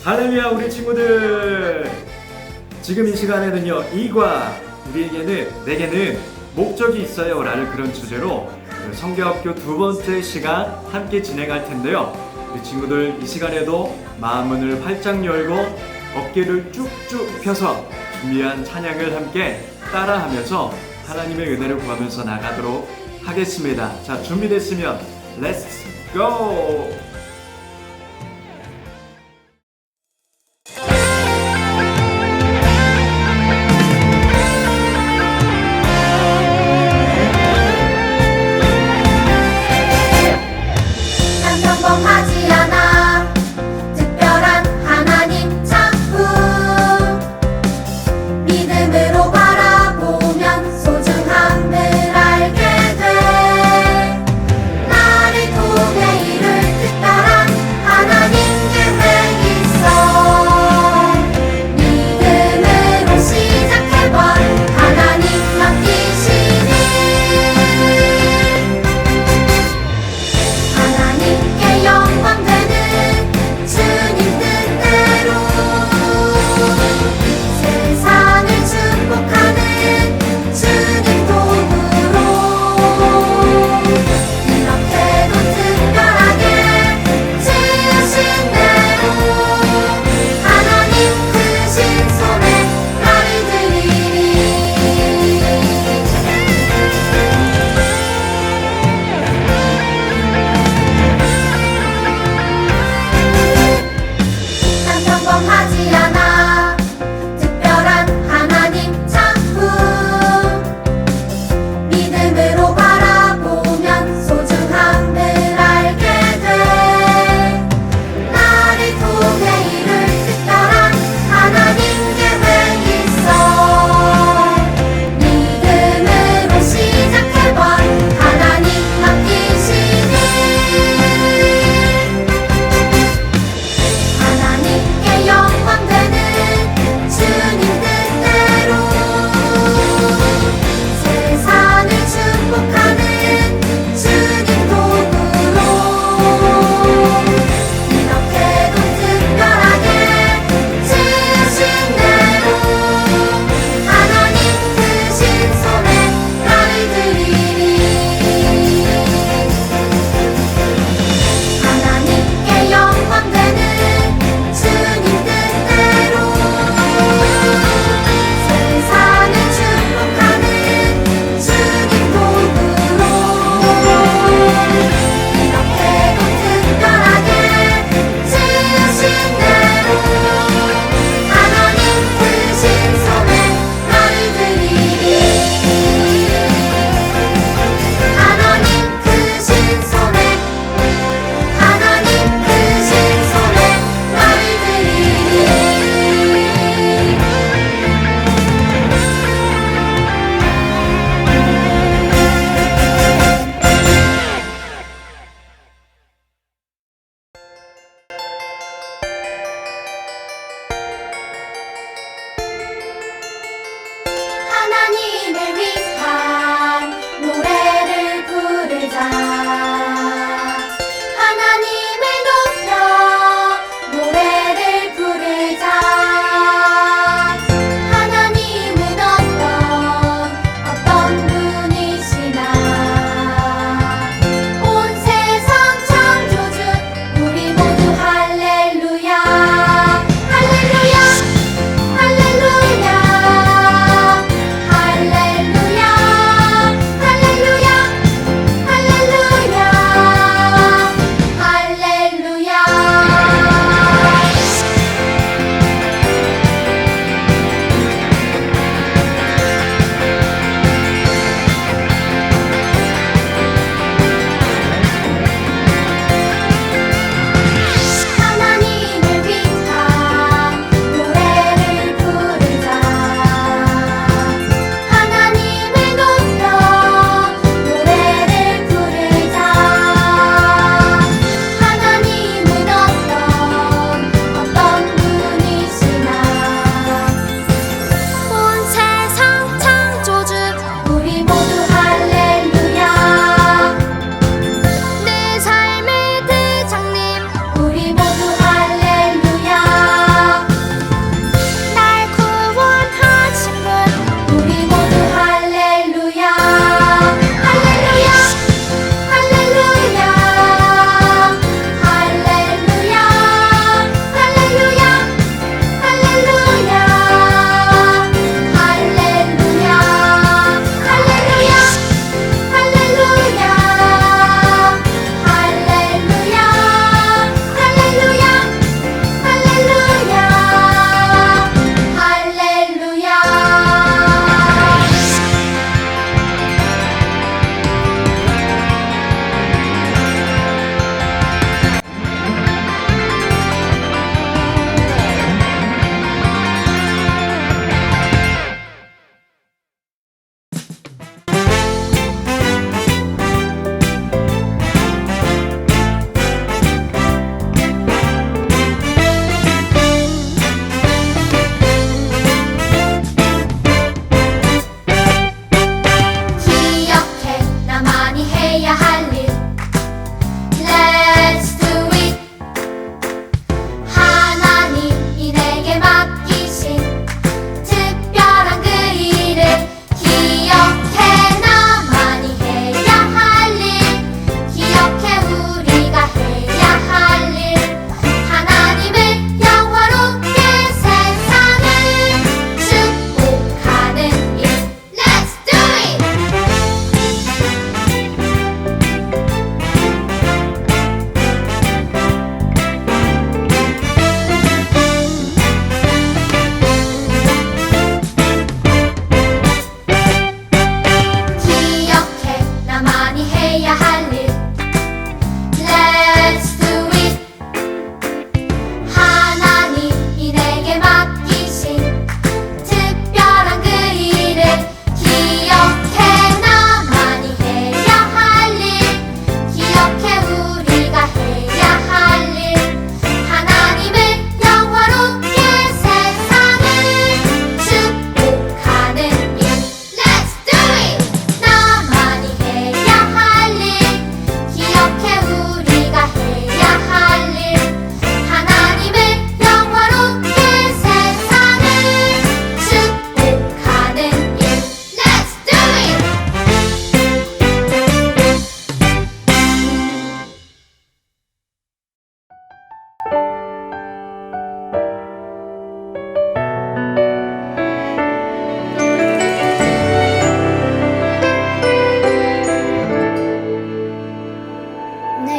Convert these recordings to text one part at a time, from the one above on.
할렐루야 우리 친구들, 지금 이 시간에는요 이과 내게는 목적이 있어요 라는 그런 주제로 성경학교 두 번째 시간 함께 진행할 텐데요. 우리 친구들 이 시간에도 마음문을 활짝 열고 어깨를 쭉쭉 펴서 준비한 찬양을 함께 따라하면서 하나님의 은혜를 구하면서 나가도록 하겠습니다. 자, 준비됐으면 Let's go! 평범하지 않아 특별한 하나님 작품 믿음으로 바라보면 소중함을 알게 돼 나를 통해 이룰 뜻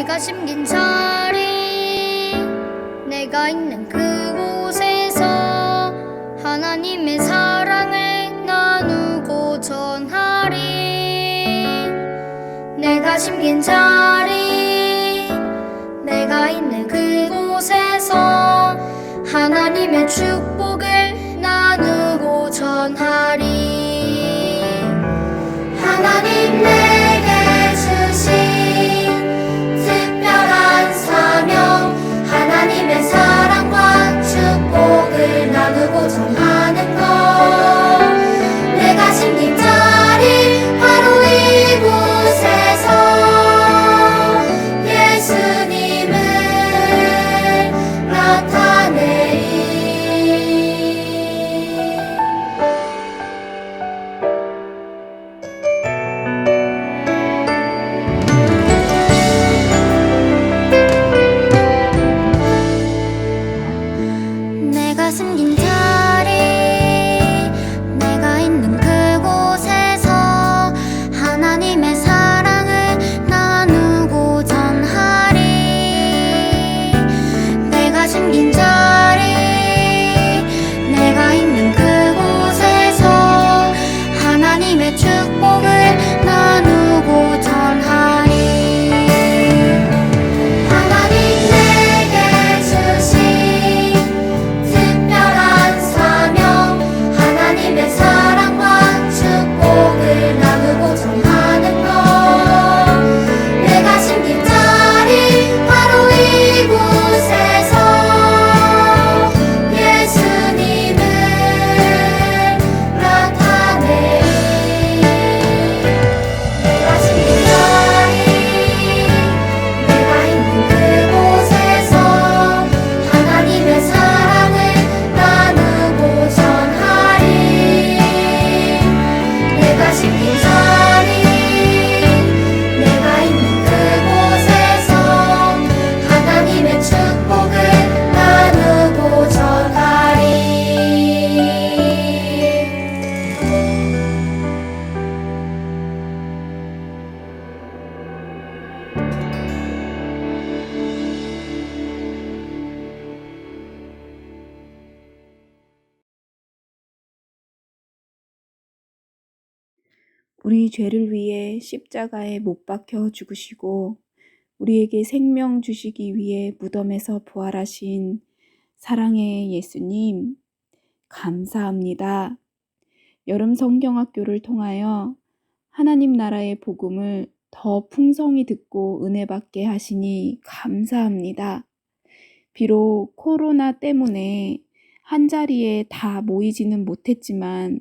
내가 심긴 자리 내가 있는 그곳에서 하나님의 사랑을 나누고 전하리. 내가 심긴 자리 내가 있는 그곳에서 하나님의 축복을 나누고 전하리. 하나님 내게 주신 특별한 사명, 하나님의 사랑과 축복을 나누고 전하는 것. 내가 심긴 자리 바로 이곳에서 예수님을 나타내리. 내가 숨긴 자리 내가 있는 그곳에서 하나님의 사랑을 나누고 전하리. 내가 숨긴 자리 내가 있는 그곳에서 하나님의 축복을 나누고 전하리. 하나님 내게 주신 특별한 사명, 하나님의 사랑과 축복을 나누고 전하는 것. 내가 심긴 자리 바로 이곳에서 예수님을 나타내리. 내가 심긴 자리 내가 있는 그곳에서 하나님의 사랑을 나누고 전하리. 내가 심긴 자리 내가 있는 그곳에서 하나님의 축복을 나누고 전하리. 우리 죄를 위해 십자가에 못 박혀 죽으시고 우리에게 생명 주시기 위해 무덤에서 부활하신 사랑의 예수님, 감사합니다. 여름 성경학교를 통하여 하나님 나라의 복음을 더 풍성히 듣고 은혜 받게 하시니 감사합니다. 비록 코로나 때문에 한자리에 다 모이지는 못했지만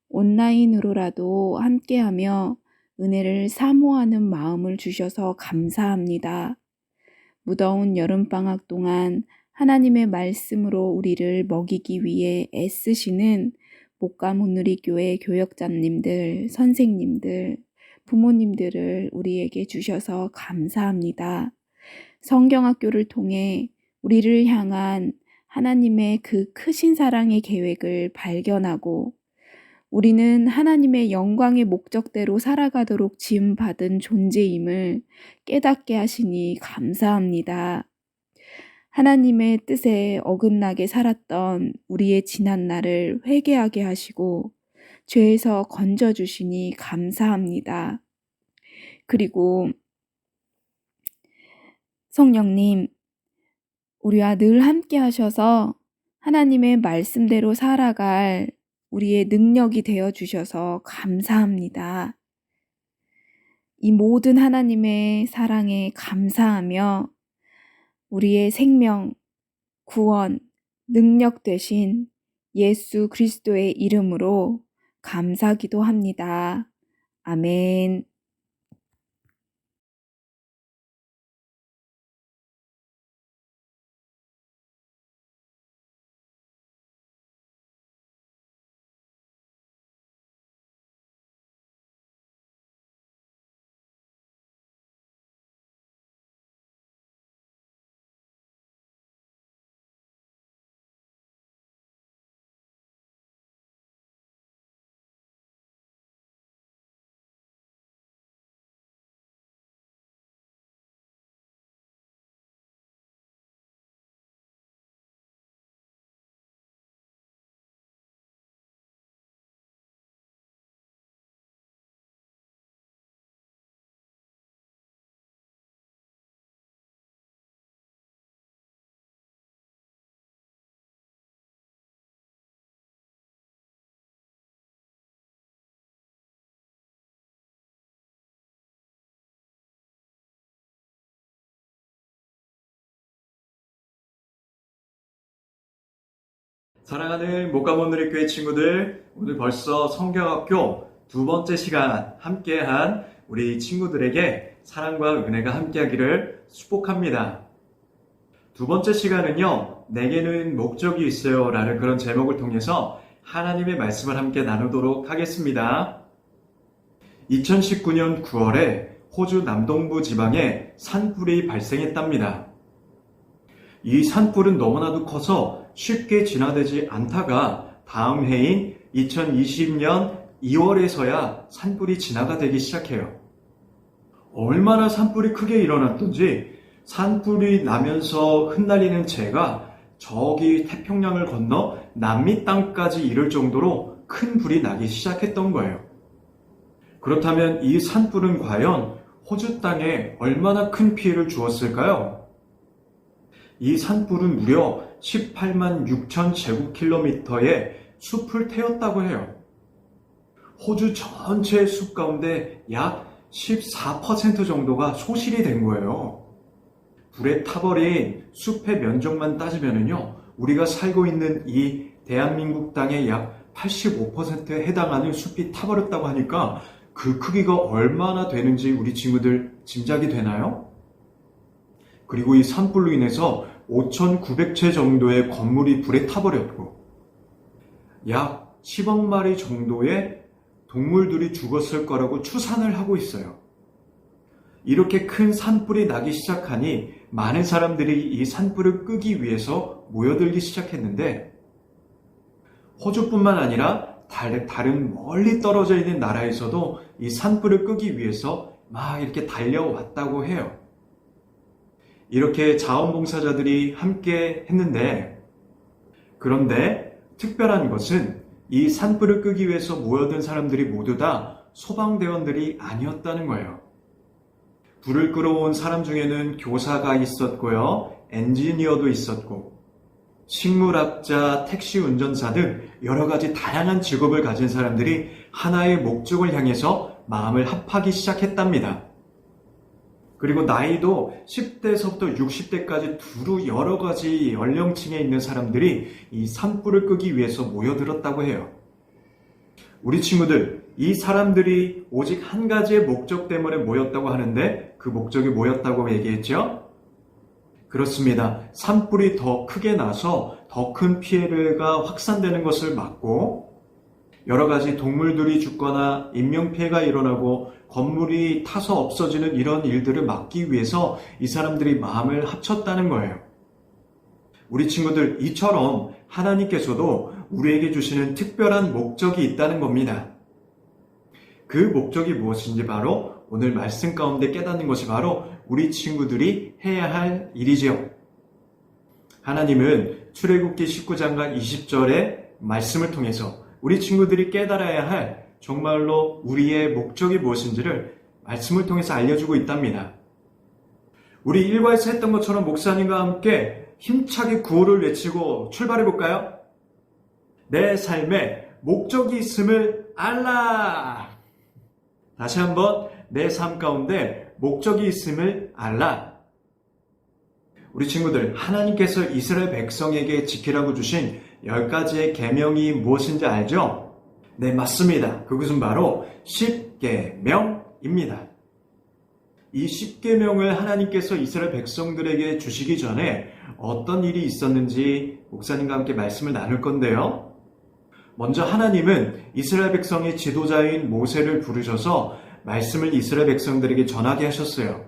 온라인으로라도 함께하며 은혜를 사모하는 마음을 주셔서 감사합니다. 무더운 여름방학 동안 하나님의 말씀으로 우리를 먹이기 위해 애쓰시는 목감온누리교회 교역자님들, 선생님들, 부모님들을 우리에게 주셔서 감사합니다. 성경학교를 통해 우리를 향한 하나님의 그 크신 사랑의 계획을 발견하고 우리는 하나님의 영광의 목적대로 살아가도록 지음받은 존재임을 깨닫게 하시니 감사합니다. 하나님의 뜻에 어긋나게 살았던 우리의 지난 날을 회개하게 하시고 죄에서 건져주시니 감사합니다. 그리고 성령님, 우리와 늘 함께 하셔서 하나님의 말씀대로 살아갈 우리의 능력이 되어 주셔서 감사합니다. 이 모든 하나님의 사랑에 감사하며 우리의 생명, 구원, 능력 되신 예수 그리스도의 이름으로 감사기도 합니다. 아멘. 사랑하는 목가모누리교회 친구들, 오늘 벌써 성경학교 2번째 시간 함께한 우리 친구들에게 사랑과 은혜가 함께하기를 축복합니다. 2번째 시간은요, 내게는 목적이 있어요 라는 그런 제목을 통해서 하나님의 말씀을 함께 나누도록 하겠습니다. 2019년 9월에 호주 남동부 지방에 산불이 발생했답니다. 이 산불은 너무나도 커서 쉽게 진화되지 않다가 다음 해인 2020년 2월에서야 산불이 진화가 되기 시작해요. 얼마나 산불이 크게 일어났던지 산불이 나면서 흩날리는 재가 저기 태평양을 건너 남미 땅까지 이를 정도로 큰 불이 나기 시작했던 거예요. 그렇다면 이 산불은 과연 호주 땅에 얼마나 큰 피해를 주었을까요? 이 산불은 무려 18만 6천 제곱킬로미터의 숲을 태웠다고 해요. 호주 전체 숲 가운데 약 14% 정도가 소실이 된 거예요. 불에 타버린 숲의 면적만 따지면요, 우리가 살고 있는 이 대한민국 땅의 약 85%에 해당하는 숲이 타버렸다고 하니까 그 크기가 얼마나 되는지 우리 친구들 짐작이 되나요? 그리고 이 산불로 인해서 5,900채 정도의 건물이 불에 타버렸고 약 10억 마리 정도의 동물들이 죽었을 거라고 추산을 하고 있어요. 이렇게 큰 산불이 나기 시작하니 많은 사람들이 이 산불을 끄기 위해서 모여들기 시작했는데 호주뿐만 아니라 다른 멀리 떨어져 있는 나라에서도 이 산불을 끄기 위해서 막 이렇게 달려왔다고 해요. 이렇게 자원봉사자들이 함께 했는데, 그런데 특별한 것은 이 산불을 끄기 위해서 모여든 사람들이 모두 다 소방대원들이 아니었다는 거예요. 불을 끌어온 사람 중에는 교사가 있었고요, 엔지니어도 있었고, 식물학자, 택시 운전사 등 여러 가지 다양한 직업을 가진 사람들이 하나의 목적을 향해서 마음을 합하기 시작했답니다. 그리고 나이도 10대에서부터 60대까지 두루 여러 가지 연령층에 있는 사람들이 이 산불을 끄기 위해서 모여들었다고 해요. 우리 친구들, 이 사람들이 오직 한 가지의 목적 때문에 모였다고 하는데 그 목적이 뭐였다고 얘기했죠? 그렇습니다. 산불이 더 크게 나서 더 큰 피해가 확산되는 것을 막고 여러 가지 동물들이 죽거나 인명피해가 일어나고 건물이 타서 없어지는 이런 일들을 막기 위해서 이 사람들이 마음을 합쳤다는 거예요. 우리 친구들, 이처럼 하나님께서도 우리에게 주시는 특별한 목적이 있다는 겁니다. 그 목적이 무엇인지 바로 오늘 말씀 가운데 깨닫는 것이 바로 우리 친구들이 해야 할 일이지요. 하나님은 출애굽기 19장과 20절의 말씀을 통해서 우리 친구들이 깨달아야 할 정말로 우리의 목적이 무엇인지를 말씀을 통해서 알려주고 있답니다. 우리 일과에서 했던 것처럼 목사님과 함께 힘차게 구호를 외치고 출발해 볼까요? 내 삶에 목적이 있음을 알라! 다시 한번 내 삶 가운데 목적이 있음을 알라. 우리 친구들, 하나님께서 이스라엘 백성에게 지키라고 주신 10가지의 계명이 무엇인지 알죠? 네, 맞습니다. 그것은 바로 10계명입니다. 이 10계명을 하나님께서 이스라엘 백성들에게 주시기 전에 어떤 일이 있었는지 목사님과 함께 말씀을 나눌 건데요. 먼저 하나님은 이스라엘 백성의 지도자인 모세를 부르셔서 말씀을 이스라엘 백성들에게 전하게 하셨어요.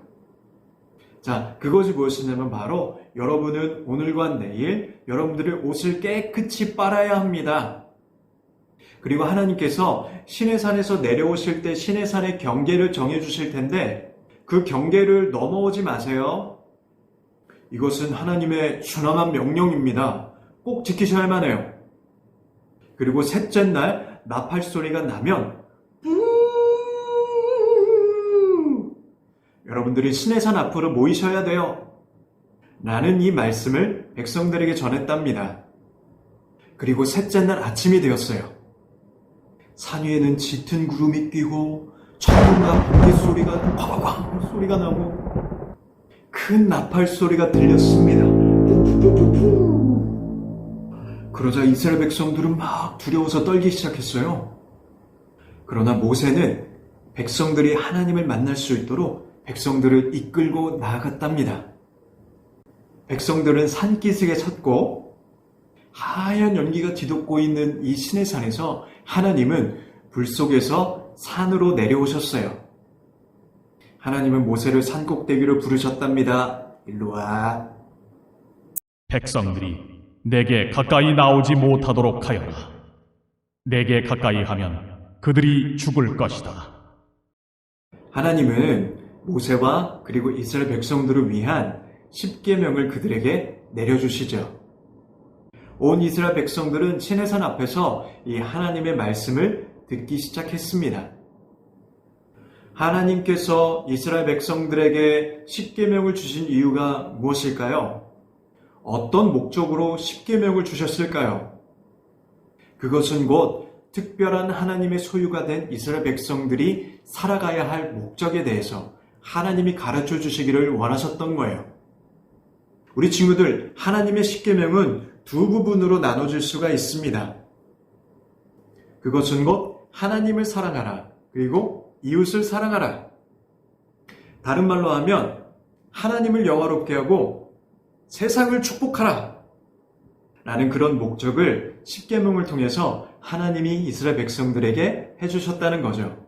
자, 그것이 무엇이냐면 바로 여러분은 오늘과 내일 여러분들의 옷을 깨끗이 빨아야 합니다. 그리고 하나님께서 시내산에서 내려오실 때 시내산의 경계를 정해주실 텐데 그 경계를 넘어오지 마세요. 이것은 하나님의 순엄한 명령입니다. 꼭 지키셔야만 해요. 그리고 셋째 날 나팔 소리가 나면 여러분들이 시내산 앞으로 모이셔야 돼요. 나는 이 말씀을 백성들에게 전했답니다. 그리고 셋째 날 아침이 되었어요. 산 위에는 짙은 구름이 끼고 천둥과 번개 소리가 쾅쾅 소리가 나고 큰 나팔 소리가 들렸습니다. 그러자 이스라엘 백성들은 막 두려워서 떨기 시작했어요. 그러나 모세는 백성들이 하나님을 만날 수 있도록 백성들을 이끌고 나아갔답니다. 백성들은 산기슭에 섰고 하얀 연기가 뒤덮고 있는 이 시내산에서 하나님은 불 속에서 산으로 내려오셨어요. 하나님은 모세를 산꼭대기로 부르셨답니다. 일로 와. 백성들이 내게 가까이 나오지 못하도록 하여라. 내게 가까이 하면 그들이 죽을 것이다. 하나님은 모세와 그리고 이스라엘 백성들을 위한 10계명을 그들에게 내려주시죠. 온 이스라엘 백성들은 시내산 앞에서 이 하나님의 말씀을 듣기 시작했습니다. 하나님께서 이스라엘 백성들에게 10계명을 주신 이유가 무엇일까요? 어떤 목적으로 10계명을 주셨을까요? 그것은 곧 특별한 하나님의 소유가 된 이스라엘 백성들이 살아가야 할 목적에 대해서 하나님이 가르쳐 주시기를 원하셨던 거예요. 우리 친구들, 하나님의 10계명은 두 부분으로 나눠질 수가 있습니다. 그것은 곧 하나님을 사랑하라, 그리고 이웃을 사랑하라. 다른 말로 하면 하나님을 영화롭게 하고 세상을 축복하라 라는 그런 목적을 10계명을 통해서 하나님이 이스라엘 백성들에게 해주셨다는 거죠.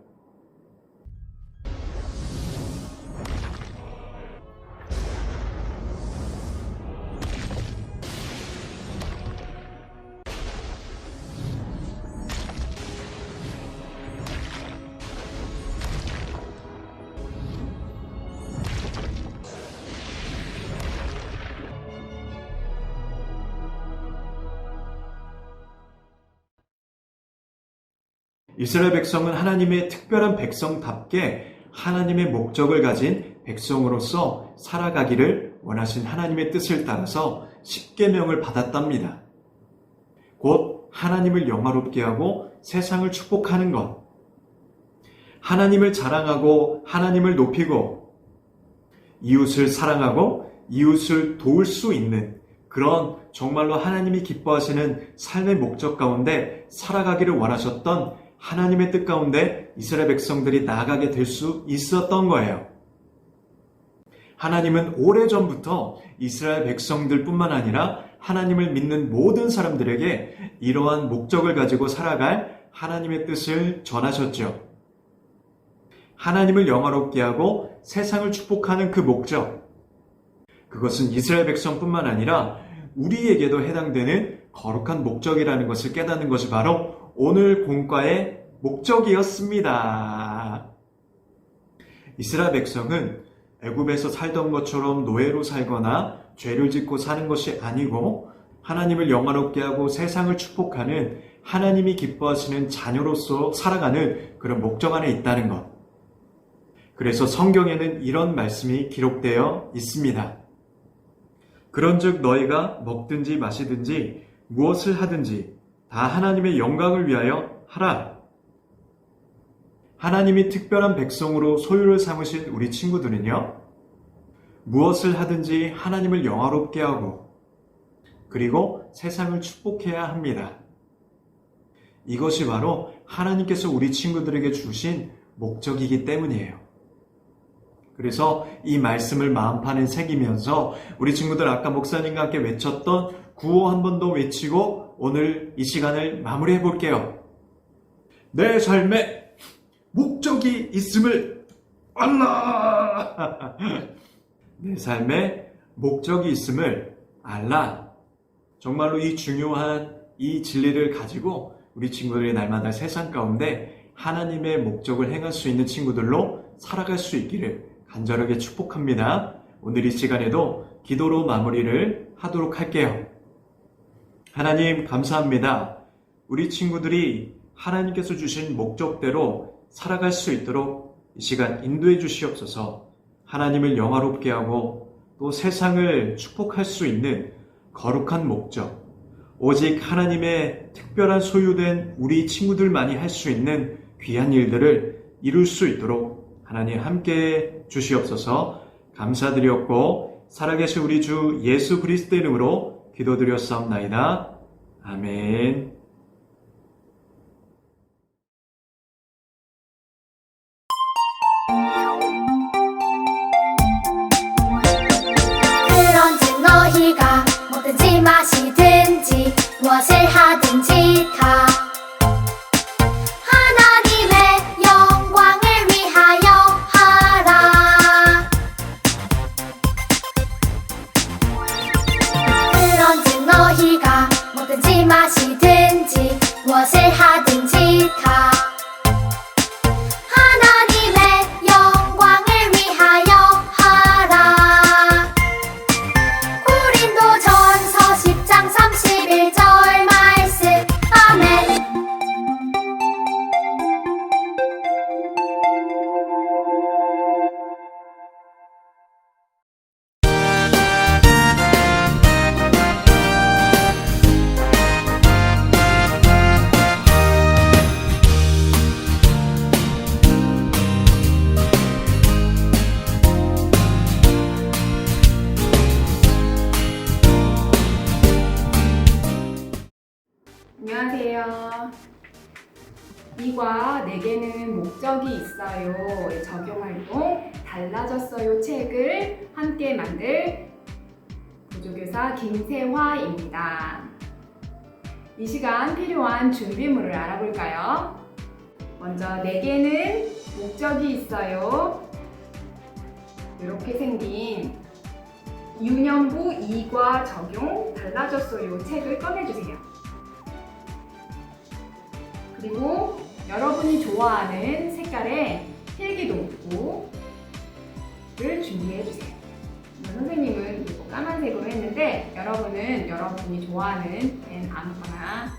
이스라엘 백성은 하나님의 특별한 백성답게 하나님의 목적을 가진 백성으로서 살아가기를 원하신 하나님의 뜻을 따라서 10계명을 받았답니다. 곧 하나님을 영화롭게 하고 세상을 축복하는 것, 하나님을 자랑하고 하나님을 높이고 이웃을 사랑하고 이웃을 도울 수 있는 그런 정말로 하나님이 기뻐하시는 삶의 목적 가운데 살아가기를 원하셨던 하나님의 뜻 가운데 이스라엘 백성들이 나아가게 될 수 있었던 거예요. 하나님은 오래전부터 이스라엘 백성들뿐만 아니라 하나님을 믿는 모든 사람들에게 이러한 목적을 가지고 살아갈 하나님의 뜻을 전하셨죠. 하나님을 영화롭게 하고 세상을 축복하는 그 목적, 그것은 이스라엘 백성뿐만 아니라 우리에게도 해당되는 거룩한 목적이라는 것을 깨닫는 것이 바로 오늘 공과의 목적이었습니다. 이스라엘 백성은 애굽에서 살던 것처럼 노예로 살거나 죄를 짓고 사는 것이 아니고 하나님을 영화롭게 하고 세상을 축복하는 하나님이 기뻐하시는 자녀로서 살아가는 그런 목적 안에 있다는 것. 그래서 성경에는 이런 말씀이 기록되어 있습니다. 그런즉 너희가 먹든지 마시든지 무엇을 하든지 다 하나님의 영광을 위하여 하라. 하나님이 특별한 백성으로 소유를 삼으신 우리 친구들은요, 무엇을 하든지 하나님을 영화롭게 하고 그리고 세상을 축복해야 합니다. 이것이 바로 하나님께서 우리 친구들에게 주신 목적이기 때문이에요. 그래서 이 말씀을 마음판에 새기면서 우리 친구들 아까 목사님과 함께 외쳤던 구호 한 번 더 외치고 오늘 이 시간을 마무리해 볼게요. 내 삶에 목적이 있음을 알라. 내 삶에 목적이 있음을 알라. 정말로 이 중요한 이 진리를 가지고 우리 친구들이 날마다 세상 가운데 하나님의 목적을 행할 수 있는 친구들로 살아갈 수 있기를 간절하게 축복합니다. 오늘 이 시간에도 기도로 마무리를 하도록 할게요. 하나님 감사합니다. 우리 친구들이 하나님께서 주신 목적대로 살아갈 수 있도록 이 시간 인도해 주시옵소서. 하나님을 영화롭게 하고 또 세상을 축복할 수 있는 거룩한 목적, 오직 하나님의 특별한 소유된 우리 친구들만이 할 수 있는 귀한 일들을 이룰 수 있도록 하나님 함께 주시옵소서. 감사드렸고 살아계신 우리 주 예수 그리스도의 이름으로 기도드렸사옵나이다. 아멘. 그런즉 너희가 먹든지 마시든지 무엇을 하든지 다 하나님의 영광을 위하여 하라. 그런즉 너희가 먹든지 마시든지 무엇을 하든지 다 하나님의 영광을 위하여 하라. 고린도전서 10장 31절 말씀. 아멘. 안녕하세요. 이과 내게는 목적이 있어요. 적용활동 달라졌어요 책을 함께 만들 보조교사 김세화입니다. 이 시간 필요한 준비물을 알아볼까요? 먼저 내게는 목적이 있어요. 이렇게 생긴 유년부 2과 적용 달라졌어요 책을 꺼내주세요. 그리고 여러분이 좋아하는 색깔의 필기도구를 준비해주세요. 선생님은 이거 까만색으로 했는데 여러분은 여러분이 좋아하는 펜 아무거나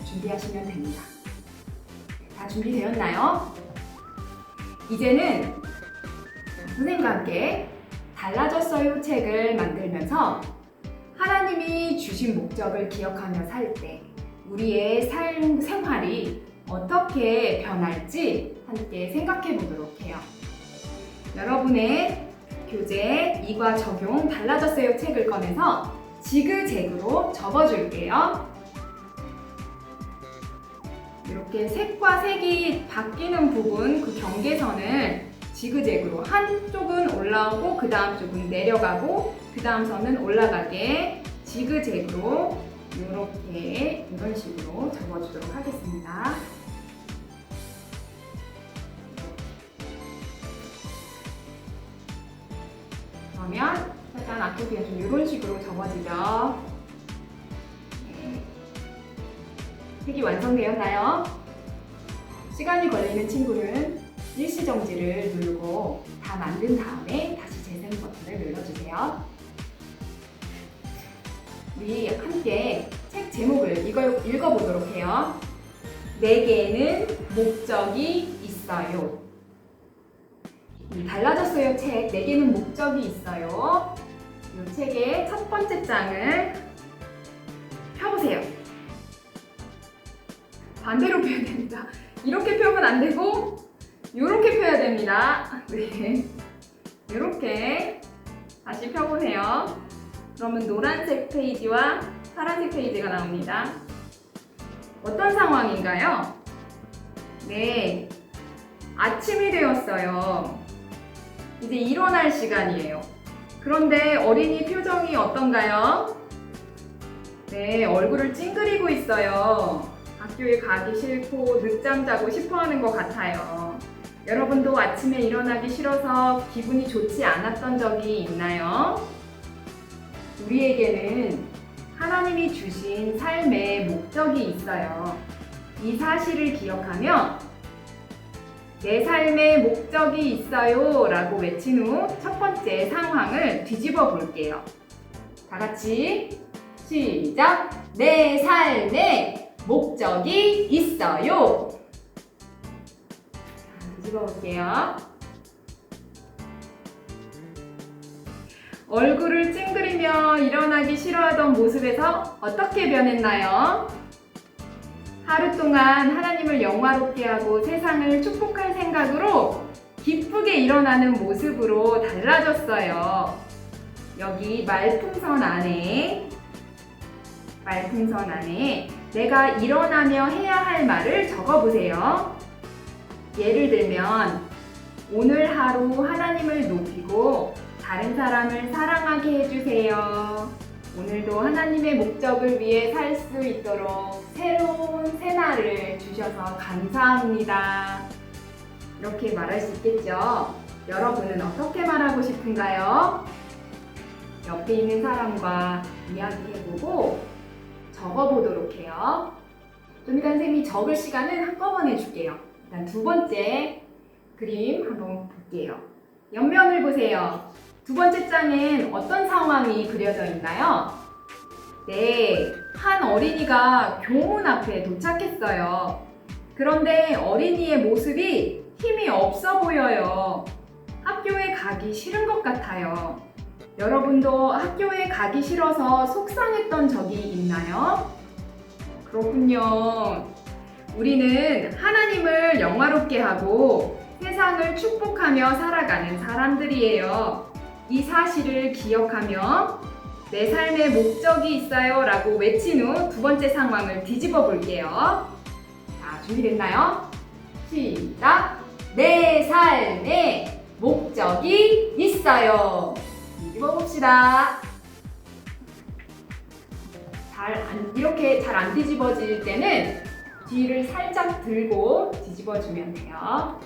준비하시면 됩니다. 다 준비되었나요? 이제는 선생님과 함께 달라졌어요 책을 만들면서 하나님이 주신 목적을 기억하며 살 때 우리의 삶 생활이 어떻게 변할지 함께 생각해 보도록 해요. 여러분의 교재 2과 적용 달라졌어요 책을 꺼내서 지그재그로 접어줄게요. 이렇게 색과 색이 바뀌는 부분, 그 경계선을 지그재그로 한쪽은 올라오고 그 다음 쪽은 내려가고 그 다음 선은 올라가게 지그재그로 이렇게 이런 식으로 접어주도록 하겠습니다. 그러면 약간 앞쪽이 좀 이런 식으로 접어지죠. 네. 색이 완성되었나요? 시간이 걸리는 친구는 일시정지를 누르고 다 만든 다음에 다시 재생 버튼을 눌러주세요. 우리 함께 책 제목을 읽어보도록 해요. 내게는 목적이 있어요. 달라졌어요 책 내게는 목적이 있어요. 이 책의 첫 번째 장을 펴보세요. 반대로 펴야 됩니다. 이렇게 펴면 안 되고 이렇게 펴야 됩니다. 네, 이렇게 다시 펴보세요. 그러면 노란색 페이지와 파란색 페이지가 나옵니다. 어떤 상황인가요? 네, 아침이 되었어요. 이제 일어날 시간이에요. 그런데 어린이 표정이 어떤가요? 네, 얼굴을 찡그리고 있어요. 학교에 가기 싫고 늦잠 자고 싶어 하는 것 같아요. 여러분도 아침에 일어나기 싫어서 기분이 좋지 않았던 적이 있나요? 우리에게는 하나님이 주신 삶의 목적이 있어요. 이 사실을 기억하며 내 삶의 목적이 있어요 라고 외친 후 첫 번째 상황을 뒤집어 볼게요. 다 같이 시작! 내 삶의 목적이 있어요. 뒤집어 볼게요. 얼굴을 찡그리며 일어나기 싫어하던 모습에서 어떻게 변했나요? 하루 동안 하나님을 영화롭게 하고 세상을 축복할 생각으로 기쁘게 일어나는 모습으로 달라졌어요. 여기 말풍선 안에 말풍선 안에 내가 일어나며 해야 할 말을 적어보세요. 예를 들면 오늘 하루 하나님을 높이고 다른 사람을 사랑하게 해주세요. 오늘도 하나님의 목적을 위해 살 수 있도록 새로운 새날을 주셔서 감사합니다. 이렇게 말할 수 있겠죠? 여러분은 어떻게 말하고 싶은가요? 옆에 있는 사람과 이야기해보고 적어보도록 해요. 좀 이따 선생님이 적을 시간은 한꺼번에 줄게요. 일단 두 번째 그림 한번 볼게요. 옆면을 보세요. 두 번째 장엔 어떤 상황이 그려져 있나요? 네, 한 어린이가 교문 앞에 도착했어요. 그런데 어린이의 모습이 힘이 없어 보여요. 학교에 가기 싫은 것 같아요. 여러분도 학교에 가기 싫어서 속상했던 적이 있나요? 그렇군요. 우리는 하나님을 영화롭게 하고 세상을 축복하며 살아가는 사람들이에요. 이 사실을 기억하며 내 삶에 목적이 있어요 라고 외친 후 두 번째 상황을 뒤집어 볼게요. 자, 준비됐나요? 시작! 내 삶에 목적이 있어요. 뒤집어 봅시다. 이렇게 잘 안 뒤집어질 때는 뒤를 살짝 들고 뒤집어 주면 돼요.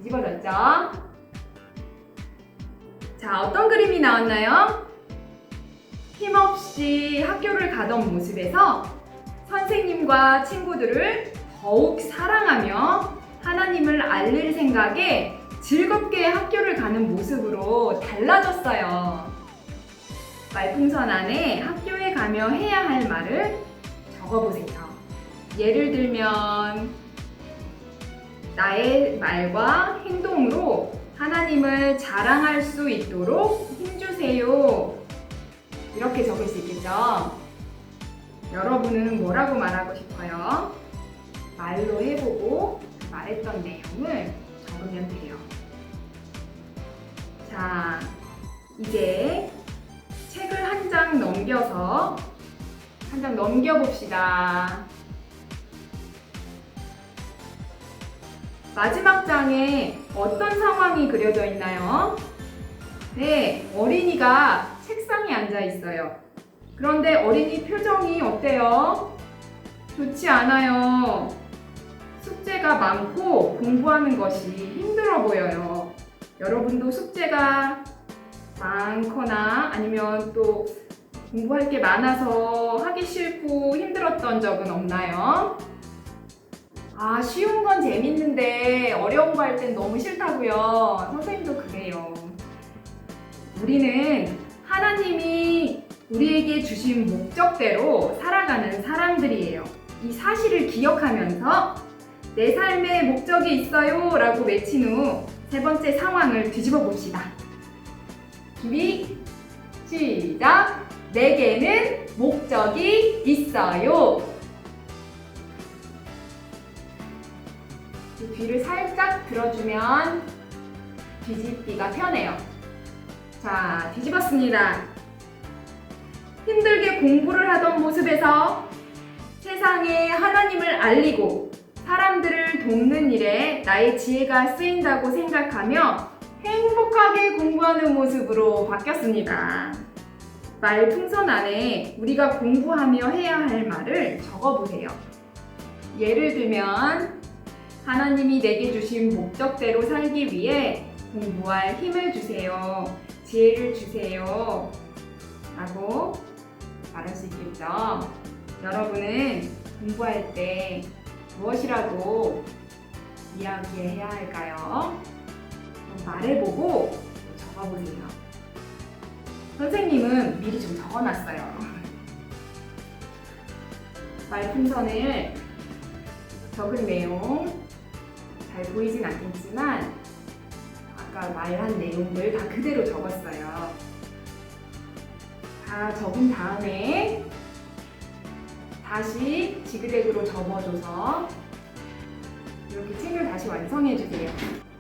뒤집어졌죠? 자, 어떤 그림이 나왔나요? 힘없이 학교를 가던 모습에서 선생님과 친구들을 더욱 사랑하며 하나님을 알릴 생각에 즐겁게 학교를 가는 모습으로 달라졌어요. 말풍선 안에 학교에 가며 해야 할 말을 적어보세요. 예를 들면 나의 말과 행동으로 하나님을 자랑할 수 있도록 힘주세요. 이렇게 적을 수 있겠죠? 여러분은 뭐라고 말하고 싶어요? 말로 해보고 말했던 내용을 적으면 돼요. 자, 이제 책을 한 장 넘겨서 한 장 넘겨봅시다. 마지막 장에 어떤 상황이 그려져 있나요? 네, 어린이가 책상에 앉아 있어요. 그런데 어린이 표정이 어때요? 좋지 않아요. 숙제가 많고 공부하는 것이 힘들어 보여요. 여러분도 숙제가 많거나 아니면 또 공부할 게 많아서 하기 싫고 힘들었던 적은 없나요? 아, 쉬운 건 재밌는데 어려운 거 할 땐 너무 싫다고요. 선생님도 그래요. 우리는 하나님이 우리에게 주신 목적대로 살아가는 사람들이에요. 이 사실을 기억하면서 내 삶에 목적이 있어요 라고 외친 후 세 번째 상황을 뒤집어 봅시다. 준비, 시작! 내게는 목적이 있어요. 뒤를 살짝 들어주면 뒤집기가 편해요. 자, 뒤집었습니다. 힘들게 공부를 하던 모습에서 세상에 하나님을 알리고 사람들을 돕는 일에 나의 지혜가 쓰인다고 생각하며 행복하게 공부하는 모습으로 바뀌었습니다. 말풍선 안에 우리가 공부하며 해야 할 말을 적어보세요. 예를 들면 하나님이 내게 주신 목적대로 살기 위해 공부할 힘을 주세요. 지혜를 주세요. 라고 말할 수 있겠죠. 여러분은 공부할 때 무엇이라도 이야기해야 할까요? 말해보고 적어보세요. 선생님은 미리 좀 적어놨어요. 말풍선을 적은 내용 잘 보이진 않겠지만 아까 말한 내용들 다 그대로 적었어요. 다 적은 다음에 다시 지그재그로 접어줘서 이렇게 책을 다시 완성해주세요.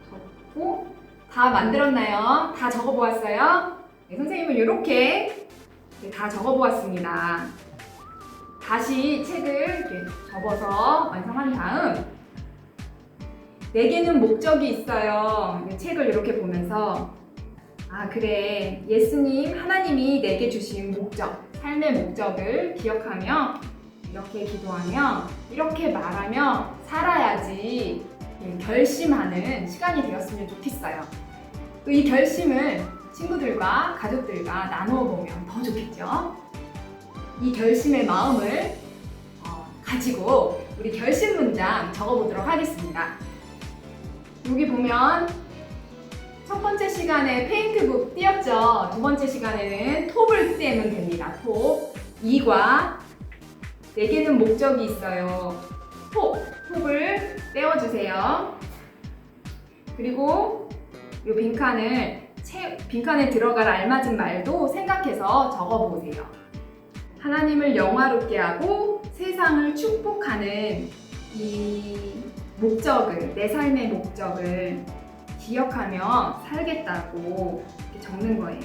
적고 다 만들었나요? 다 적어보았어요? 네, 선생님은 이렇게 다 적어보았습니다. 다시 책을 이렇게 접어서 완성한 다음 내게는 목적이 있어요. 책을 이렇게 보면서 아 그래 예수님 하나님이 내게 주신 목적 삶의 목적을 기억하며 이렇게 기도하며 이렇게 말하며 살아야지 결심하는 시간이 되었으면 좋겠어요. 또 이 결심을 친구들과 가족들과 나누어 보면 더 좋겠죠. 이 결심의 마음을 가지고 우리 결심 문장 적어보도록 하겠습니다. 여기 보면 첫 번째 시간에 페인트북 띄었죠. 두 번째 시간에는 톱을 떼면 됩니다. 톱. 이과 내게는 목적이 있어요. 톱을 떼어주세요. 그리고 이 빈칸에 들어갈 알맞은 말도 생각해서 적어보세요. 하나님을 영화롭게 하고 세상을 축복하는 이 목적을, 내 삶의 목적을 기억하며 살겠다고 이렇게 적는 거예요.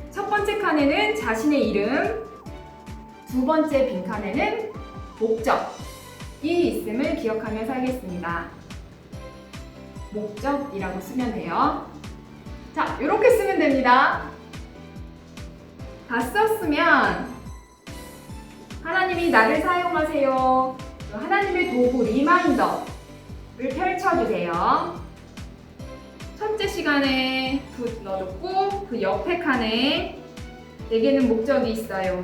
첫 번째 칸에는 자신의 이름, 두 번째 빈칸에는 목적이 있음을 기억하며 살겠습니다. 목적이라고 쓰면 돼요. 자, 이렇게 쓰면 됩니다. 다 썼으면 하나님이 나를 사용하세요. 하나님의 도구 리마인더를 펼쳐주세요. 첫째 시간에 붓 넣어줬고 그 옆에 칸에 내게는 목적이 있어요.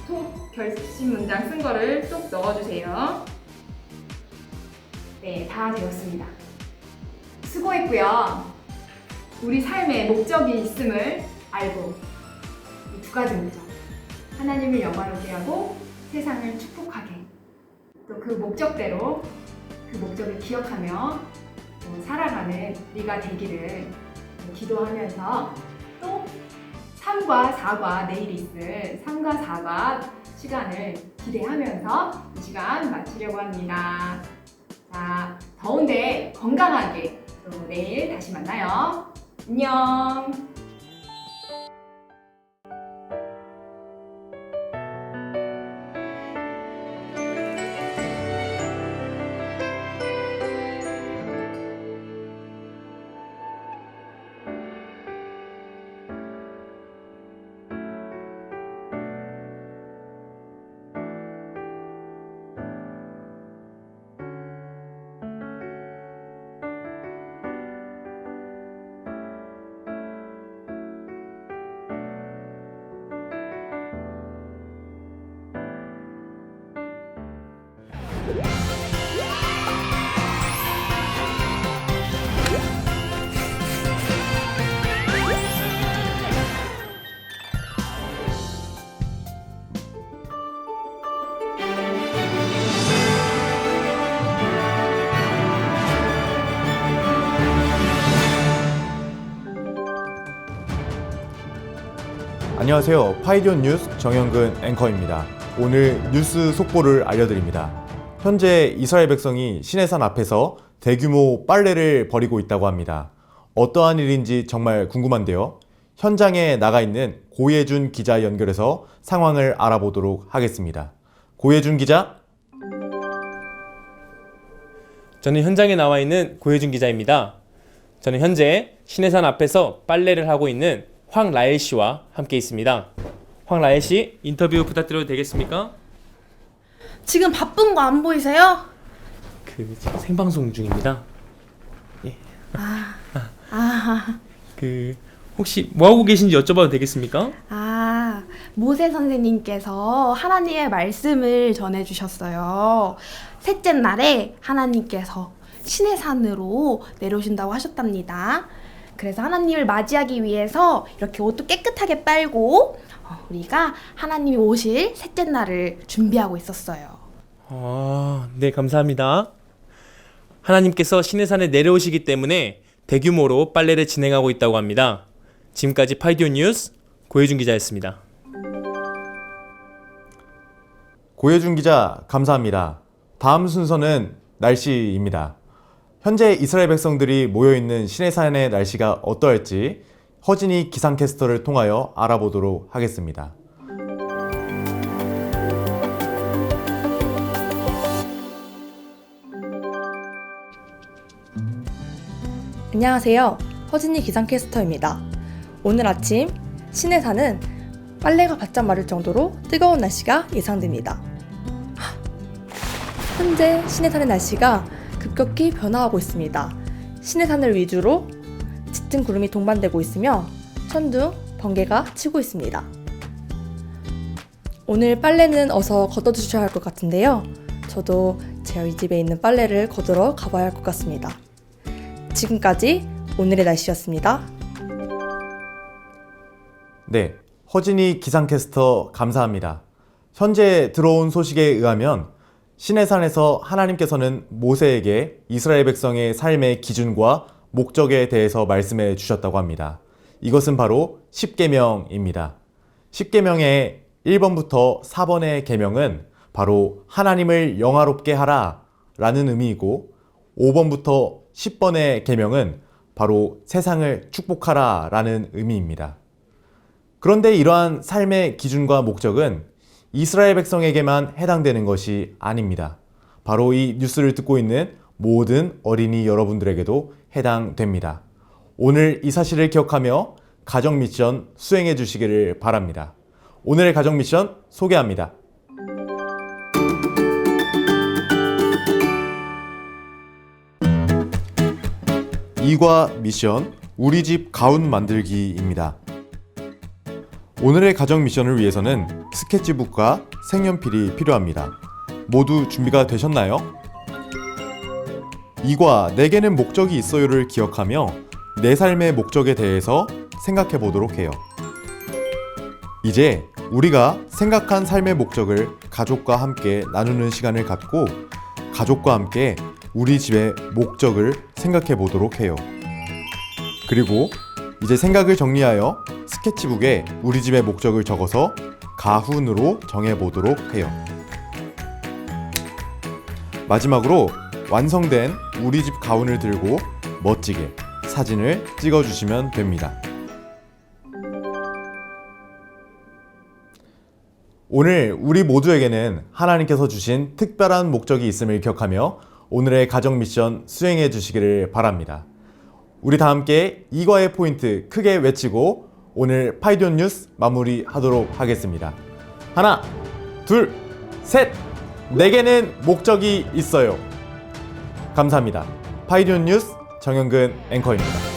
톡 결심 문장 쓴 거를 쏙 넣어주세요. 네, 다 되었습니다. 수고했고요. 우리 삶에 목적이 있음을 알고 이 두 가지 목적. 하나님을 영화롭게 하고 세상을 축복하게. 또 그 목적대로 그 목적을 기억하며 살아가는 우리가 되기를 기도하면서 또 3과 4과 내일 있을 3과 4과 시간을 기대하면서 이 시간 마치려고 합니다. 자, 더운데 건강하게 또 내일 다시 만나요. 안녕! 안녕하세요. 파이디온 뉴스 정영근 앵커입니다. 오늘 뉴스 속보를 알려드립니다. 현재 이스라엘 백성이 시내산 앞에서 대규모 빨래를 벌이고 있다고 합니다. 어떠한 일인지 정말 궁금한데요. 현장에 나가 있는 고예준 기자 연결해서 상황을 알아보도록 하겠습니다. 고예준 기자. 저는 현장에 나와 있는 고혜준 기자입니다. 저는 현재 시내산 앞에서 빨래를 하고 있는 황라엘 씨와 함께 있습니다. 황라엘 씨, 인터뷰 부탁드려도 되겠습니까? 지금 바쁜 거 안 보이세요? 지금 생방송 중입니다. 예. 혹시 뭐 하고 계신지 여쭤봐도 되겠습니까? 모세 선생님께서 하나님의 말씀을 전해주셨어요. 셋째 날에 하나님께서 시내산으로 내려오신다고 하셨답니다. 그래서 하나님을 맞이하기 위해서 이렇게 옷도 깨끗하게 빨고 우리가 하나님이 오실 셋째 날을 준비하고 있었어요. 네, 감사합니다. 하나님께서 시내산에 내려오시기 때문에 대규모로 빨래를 진행하고 있다고 합니다. 지금까지 파이디온 뉴스 고혜준 기자였습니다. 고예준 기자 감사합니다. 다음 순서는 날씨입니다. 현재 이스라엘 백성들이 모여있는 시내산의 날씨가 어떠할지 허진이 기상캐스터를 통하여 알아보도록 하겠습니다. 안녕하세요. 허진이 기상캐스터입니다. 오늘 아침 시내산은 빨래가 바짝 마를 정도로 뜨거운 날씨가 예상됩니다. 현재 시내산의 날씨가 급격히 변화하고 있습니다. 시내산을 위주로 짙은 구름이 동반되고 있으며 천둥, 번개가 치고 있습니다. 오늘 빨래는 어서 걷어주셔야 할 것 같은데요. 저도 저희 집에 있는 빨래를 걷으러 가봐야 할 것 같습니다. 지금까지 오늘의 날씨였습니다. 네, 허진이 기상캐스터 감사합니다. 현재 들어온 소식에 의하면 시내산에서 하나님께서는 모세에게 이스라엘 백성의 삶의 기준과 목적에 대해서 말씀해 주셨다고 합니다. 이것은 바로 10계명입니다. 10계명의 1번부터 4번의 계명은 바로 하나님을 영화롭게 하라 라는 의미이고 5번부터 10번의 계명은 바로 세상을 축복하라 라는 의미입니다. 그런데 이러한 삶의 기준과 목적은 이스라엘 백성에게만 해당되는 것이 아닙니다. 바로 이 뉴스를 듣고 있는 모든 어린이 여러분들에게도 해당됩니다. 오늘 이 사실을 기억하며 가정 미션 수행해 주시기를 바랍니다. 오늘의 가정 미션 소개합니다. 이과 미션 우리 집 가운 만들기입니다. 오늘의 가정 미션을 위해서는 스케치북과 색연필이 필요합니다. 모두 준비가 되셨나요? 이과 내게는 목적이 있어요를 기억하며 내 삶의 목적에 대해서 생각해 보도록 해요. 이제 우리가 생각한 삶의 목적을 가족과 함께 나누는 시간을 갖고 가족과 함께 우리 집의 목적을 생각해 보도록 해요. 그리고 이제 생각을 정리하여 스케치북에 우리 집의 목적을 적어서 가훈으로 정해 보도록 해요. 마지막으로 완성된 우리 집 가훈을 들고 멋지게 사진을 찍어 주시면 됩니다. 오늘 우리 모두에게는 하나님께서 주신 특별한 목적이 있음을 기억하며 오늘의 가정 미션 수행해 주시기를 바랍니다. 우리 다 함께 이과의 포인트 크게 외치고 오늘 파이디온 뉴스 마무리하도록 하겠습니다. 하나, 둘, 셋! 내게는 목적이 있어요. 감사합니다. 파이디온 뉴스 정영근 앵커입니다.